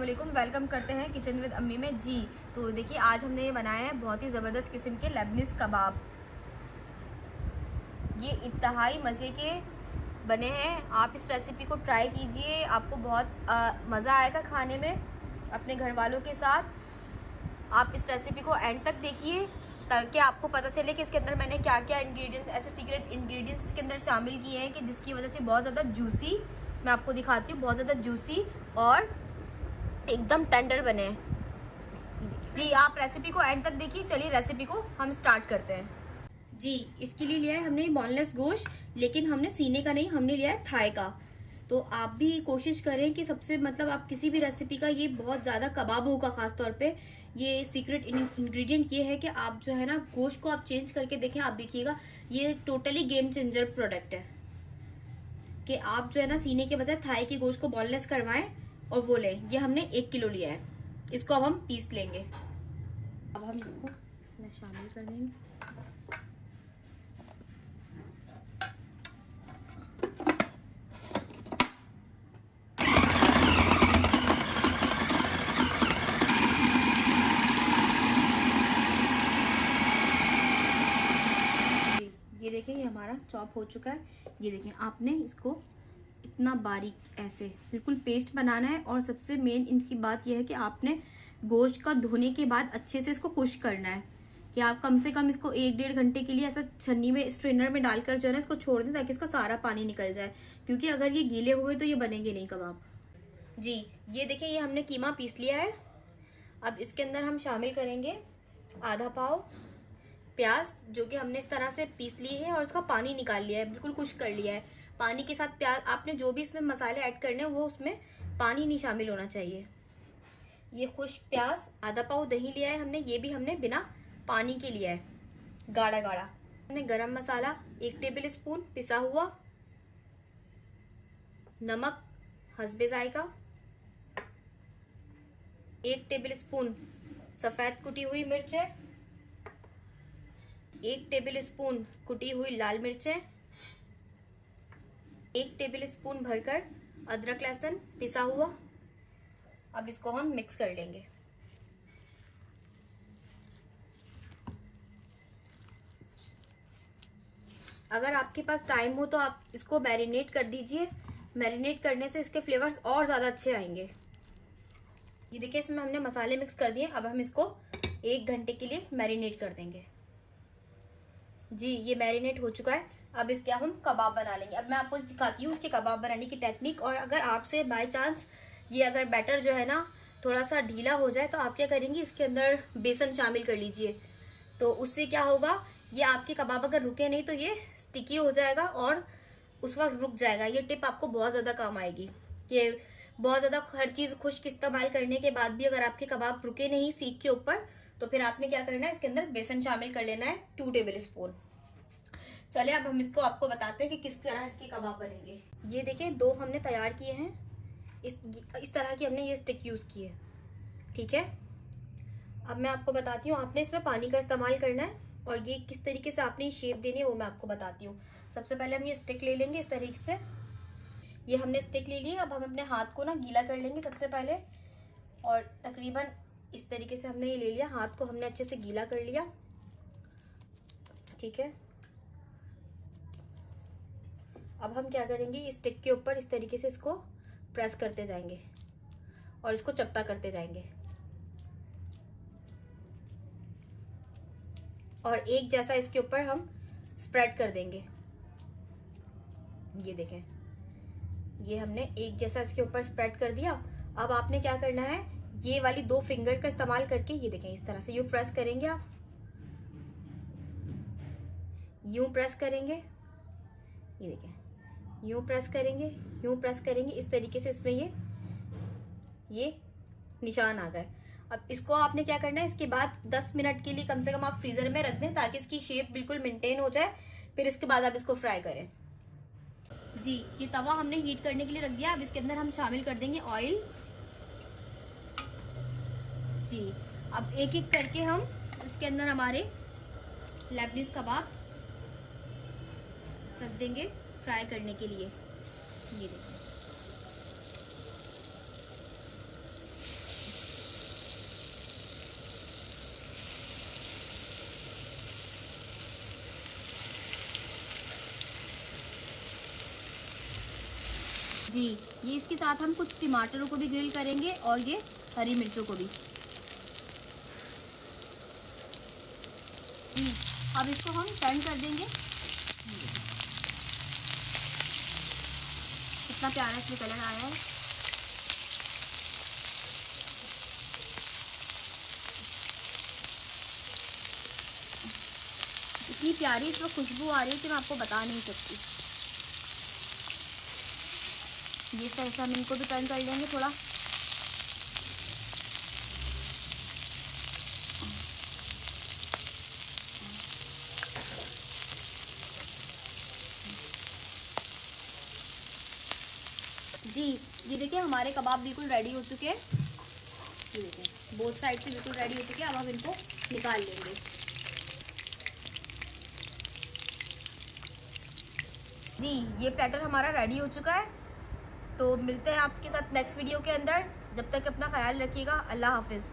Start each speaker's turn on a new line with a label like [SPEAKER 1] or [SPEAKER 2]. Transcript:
[SPEAKER 1] अस्सलामुअलैकुम, वेलकम करते हैं किचन विद अम्मी में जी। तो देखिए आज हमने ये बनाया है बहुत ही ज़बरदस्त किस्म के लेबनीज़ कबाब। ये इंतहाई मज़े के बने हैं। आप इस रेसिपी को ट्राई कीजिए, आपको बहुत मज़ा आएगा खाने में अपने घर वालों के साथ। आप इस रेसिपी को एंड तक देखिए ताकि आपको पता चले कि इसके अंदर मैंने क्या क्या इंग्रेडिएंट, ऐसे सीक्रेट इंग्रेडिएंट्स इसके अंदर शामिल किए हैं कि जिसकी वजह से बहुत ज़्यादा जूसी, मैं आपको दिखाती हूँ, बहुत ज़्यादा जूसी और एकदम टेंडर बने हैं जी। आप रेसिपी को एंड तक देखिए। चलिए रेसिपी को हम स्टार्ट करते हैं जी। इसके लिए लिया है हमने बोनलेस गोश्त, लेकिन हमने सीने का नहीं, हमने लिया है थाई का। तो आप भी कोशिश करें कि सबसे आप किसी भी रेसिपी का, ये बहुत ज्यादा कबाबों का खास तौर पे ये सीक्रेट इंग्रेडिएंट ये है कि आप जो है ना गोश्त को आप चेंज करके देखें। आप देखिएगा ये टोटली गेम चेंजर प्रोडक्ट है कि आप जो है ना सीने के बजाय थाई की गोश्त को बोनलेस करवाएं और वो लें। ये हमने 1 किलो लिया है, इसको अब हम पीस लेंगे। अब हम इसको इसमें शामिल कर देंगे। ये देखें, ये हमारा चॉप हो चुका है। ये देखें, आपने इसको इतना बारीक ऐसे बिल्कुल पेस्ट बनाना है। और सबसे मेन इनकी बात यह है कि आपने गोश्त का धोने के बाद अच्छे से इसको खुश्क करना है कि आप कम से कम इसको 1-1.5 घंटे के लिए ऐसा छन्नी में, स्ट्रेनर में डालकर जो है ना इसको छोड़ दें ताकि इसका सारा पानी निकल जाए, क्योंकि अगर ये गीले हुए तो ये बनेंगे नहीं कबाब जी। ये देखिए, ये हमने कीमा पीस लिया है। अब इसके अंदर हम शामिल करेंगे आधा पाव प्याज, जो कि हमने इस तरह से पीस ली है और इसका पानी निकाल लिया है, बिल्कुल खुश्क कर लिया है। पानी के साथ प्याज, आपने जो भी इसमें मसाले ऐड करने हैं वो उसमें पानी नहीं शामिल होना चाहिए। ये खुश्क प्याज, आधा पाव दही लिया है हमने, ये भी हमने बिना पानी के लिया है, गाढ़ा गाढ़ा। हमने गरम मसाला 1 टेबल स्पून पिसा हुआ, नमक हस्बे जायका, 1 टेबल स्पून सफेद कुटी हुई मिर्चें, 1 टेबल स्पून कुटी हुई लाल मिर्चें, 1 टेबल स्पून भरकर अदरक लहसुन पिसा हुआ। अब इसको हम मिक्स कर लेंगे। अगर आपके पास टाइम हो तो आप इसको मैरिनेट कर दीजिए। मैरिनेट करने से इसके फ्लेवर्स और ज्यादा अच्छे आएंगे। ये देखिए, इसमें हमने मसाले मिक्स कर दिए। अब हम इसको 1 घंटे के लिए मैरिनेट कर देंगे जी। ये मैरिनेट हो चुका है। अब इसके हम कबाब बना लेंगे। अब मैं आपको दिखाती हूँ इसके कबाब बनाने की टेक्निक। और अगर आपसे बाय चांस ये अगर बैटर जो है ना थोड़ा सा ढीला हो जाए तो आप क्या करेंगे, इसके अंदर बेसन शामिल कर लीजिए। तो उससे क्या होगा, ये आपके कबाब अगर रुके नहीं तो ये स्टिकी हो जाएगा और उस वक्त रुक जाएगा। ये टिप आपको बहुत ज्यादा काम आएगी कि बहुत ज्यादा हर चीज खुश्क इस्तेमाल करने के बाद भी अगर आपके कबाब रुके नहीं सीख के ऊपर, तो फिर आपने क्या करना है, इसके अंदर बेसन शामिल कर लेना है 2 टेबल स्पून। चलिए अब हम इसको आपको बताते हैं कि किस तरह इसके कबाब बनेंगे। ये देखिए, 2 हमने तैयार किए हैं। इस तरह की हमने ये स्टिक यूज की है, ठीक है। अब मैं आपको बताती हूँ, आपने इसमें पानी का इस्तेमाल करना है और ये किस तरीके से आपने शेप देनी है वो मैं आपको बताती हूँ। सबसे पहले हम ये स्टिक ले लेंगे इस तरीके से। ये हमने स्टिक ले ली। अब हम अपने हाथ को ना गीला कर लेंगे सबसे पहले, और तकरीबन इस तरीके से हमने ये ले लिया। हाथ को हमने अच्छे से गीला कर लिया, ठीक है। अब हम क्या करेंगे, इस स्टिक के ऊपर इस तरीके से इसको प्रेस करते जाएंगे और इसको चपटा करते जाएंगे और एक जैसा इसके ऊपर हम स्प्रेड कर देंगे। ये देखें, ये हमने एक जैसा इसके ऊपर स्प्रेड कर दिया। अब आपने क्या करना है, ये वाली 2 फिंगर का इस्तेमाल करके ये देखें इस तरह से यूं प्रेस करेंगे। आप यूं प्रेस करेंगे, ये देखें, यूं प्रेस करेंगे, यूं प्रेस करेंगे। इस तरीके से इसमें ये निशान आ गए। अब इसको आपने क्या करना है, इसके बाद 10 मिनट के लिए कम से कम आप फ्रीजर में रख दें ताकि इसकी शेप बिल्कुल मेंटेन हो जाए। फिर इसके बाद आप इसको फ्राई करें जी। ये तवा हमने हीट करने के लिए रख दिया। अब इसके अंदर हम शामिल कर देंगे ऑयल जी। अब एक एक करके हम इसके अंदर हमारे लेबनीज कबाब रख देंगे फ्राई करने के लिए। ये देखिए, जी ये इसके साथ हम कुछ टमाटरों को भी ग्रिल करेंगे और ये हरी मिर्चों को भी। अब इसको हम टर्न कर देंगे। कितना प्यारा इसमें कलर आया है। इतनी प्यारी इसमें खुशबू आ रही है कि मैं आपको बता नहीं सकती। ये तरह से हम इनको भी टर्न कर लेंगे थोड़ा। जी देखिए हमारे कबाब बिल्कुल रेडी हो चुके हैं। ये देखिए बोथ साइड से बिल्कुल रेडी हो चुके हैं। अब हम इनको निकाल लेंगे। जी ये प्लेटर हमारा रेडी हो चुका है। तो मिलते हैं आपके साथ नेक्स्ट वीडियो के अंदर। जब तक अपना ख्याल रखिएगा। अल्लाह हाफिज़।